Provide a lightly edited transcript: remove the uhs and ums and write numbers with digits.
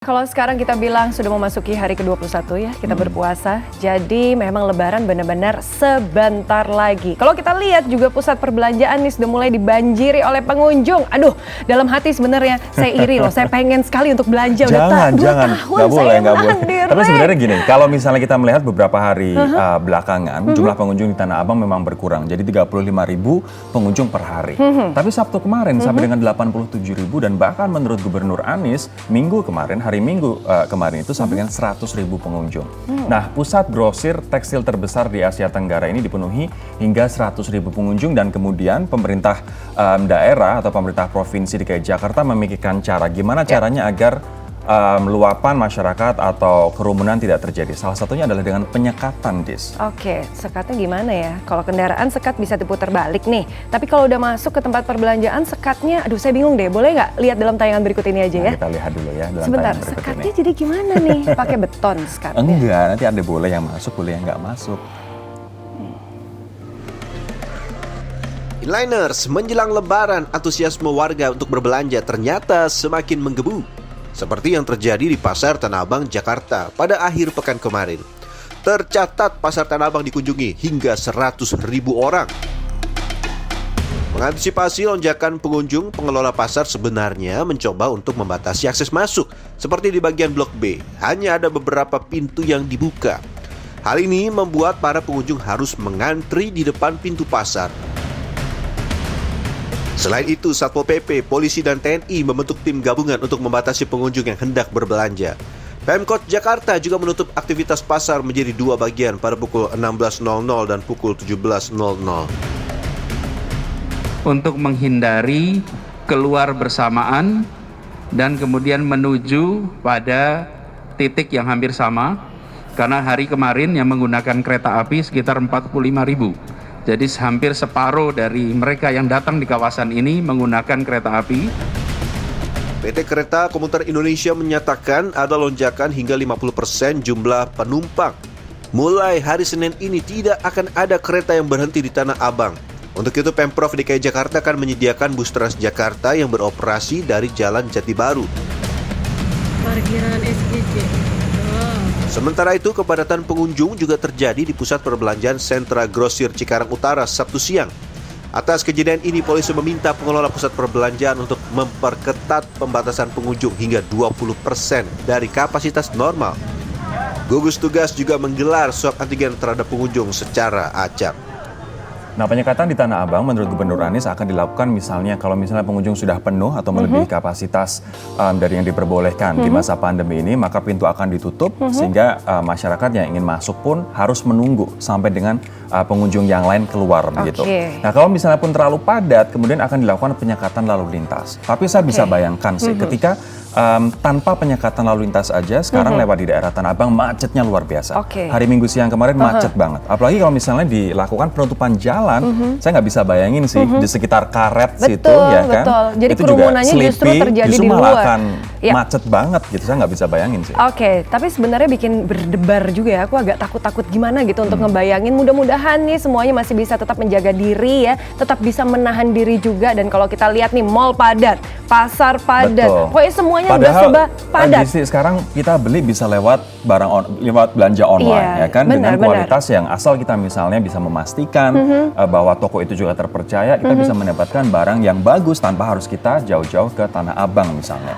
Kalau sekarang kita bilang sudah memasuki hari ke-21 ya, kita berpuasa. Jadi memang lebaran benar-benar sebentar lagi. Kalau kita lihat juga pusat perbelanjaan nih sudah mulai dibanjiri oleh pengunjung. Aduh, dalam hati sebenarnya saya iri loh, saya pengen sekali untuk belanja. Jangan, nggak boleh. Tapi sebenarnya gini, kalau misalnya kita melihat beberapa hari belakangan, jumlah pengunjung di Tanah Abang memang berkurang. Jadi 35.000 pengunjung per hari. Tapi Sabtu kemarin sampai dengan 87.000 dan bahkan menurut Gubernur Anies, hari Minggu kemarin itu sampai dengan 100.000 pengunjung. Nah, pusat grosir tekstil terbesar di Asia Tenggara ini dipenuhi hingga 100.000 pengunjung dan kemudian pemerintah daerah atau pemerintah provinsi DKI Jakarta memikirkan cara gimana caranya agar luapan masyarakat atau kerumunan tidak terjadi. Salah satunya adalah dengan penyekatan, Dis. Oke, sekatnya gimana ya? Kalau kendaraan sekat bisa diputar balik nih. Tapi kalau udah masuk ke tempat perbelanjaan sekatnya, aduh saya bingung deh. Boleh nggak lihat dalam tayangan berikut ini aja ya? Kita lihat dulu ya dalam Sebentar, tayangan berikut sekatnya ini. jadi gimana nih? Pakai beton sekatnya? Enggak, nanti ada boleh yang masuk, boleh yang nggak masuk. Inliners, menjelang lebaran, antusiasme warga untuk berbelanja ternyata semakin menggebu. Seperti yang terjadi di Pasar Tanah Abang, Jakarta pada akhir pekan kemarin. Tercatat Pasar Tanah Abang dikunjungi hingga 100.000 orang. Mengantisipasi lonjakan pengunjung, pengelola pasar sebenarnya mencoba untuk membatasi akses masuk. Seperti di bagian Blok B, hanya ada beberapa pintu yang dibuka. Hal ini membuat para pengunjung harus mengantri di depan pintu pasar. Selain itu, Satpol PP, polisi, dan TNI membentuk tim gabungan untuk membatasi pengunjung yang hendak berbelanja. Pemkot Jakarta juga menutup aktivitas pasar menjadi dua bagian pada pukul 16.00 dan pukul 17.00. Untuk menghindari keluar bersamaan dan kemudian menuju pada titik yang hampir sama, karena hari kemarin yang menggunakan kereta api sekitar 45.000. Jadi hampir separuh dari mereka yang datang di kawasan ini menggunakan kereta api. PT Kereta Komuter Indonesia menyatakan ada lonjakan hingga 50% jumlah penumpang. Mulai hari Senin ini tidak akan ada kereta yang berhenti di Tanah Abang. Untuk itu Pemprov DKI Jakarta akan menyediakan bus Transjakarta yang beroperasi dari Jalan Jati Baru. Parkiran SGJ. Sementara itu, kepadatan pengunjung juga terjadi di pusat perbelanjaan Sentra Grosir Cikarang Utara Sabtu siang. Atas kejadian ini, polisi meminta pengelola pusat perbelanjaan untuk memperketat pembatasan pengunjung hingga 20% dari kapasitas normal. Gugus tugas juga menggelar swab antigen terhadap pengunjung secara acak. Nah, penyekatan di Tanah Abang menurut Gubernur Anies akan dilakukan misalnya kalau misalnya pengunjung sudah penuh atau melebihi kapasitas dari yang diperbolehkan di masa pandemi ini, maka pintu akan ditutup sehingga masyarakat yang ingin masuk pun harus menunggu sampai dengan pengunjung yang lain keluar begitu. Nah, kalau misalnya pun terlalu padat, kemudian akan dilakukan penyekatan lalu lintas. Tapi saya bisa bayangkan sih ketika tanpa penyekatan lalu lintas aja sekarang lewat di daerah Tanah Abang macetnya luar biasa. Hari Minggu siang kemarin macet banget. Apalagi kalau misalnya dilakukan penutupan jalan, saya nggak bisa bayangin sih di sekitar karet situ ya kan. Jadi itu juga kerumunannya justru terjadi justru di malah luar. akan macet banget gitu. Saya nggak bisa bayangin sih. Tapi sebenarnya bikin berdebar juga ya. Aku agak takut-takut gimana gitu untuk ngebayangin. Mudah-mudahan nih semuanya masih bisa tetap menjaga diri ya, tetap bisa menahan diri juga. Dan kalau kita lihat nih mall padat, pasar padat, pokoknya semuanya udah serba padat. Sekarang kita beli bisa lewat lewat belanja online ya kan, dengan kualitas yang asal kita misalnya bisa memastikan bahwa toko itu juga terpercaya, kita bisa mendapatkan barang yang bagus tanpa harus kita jauh-jauh ke Tanah Abang misalnya.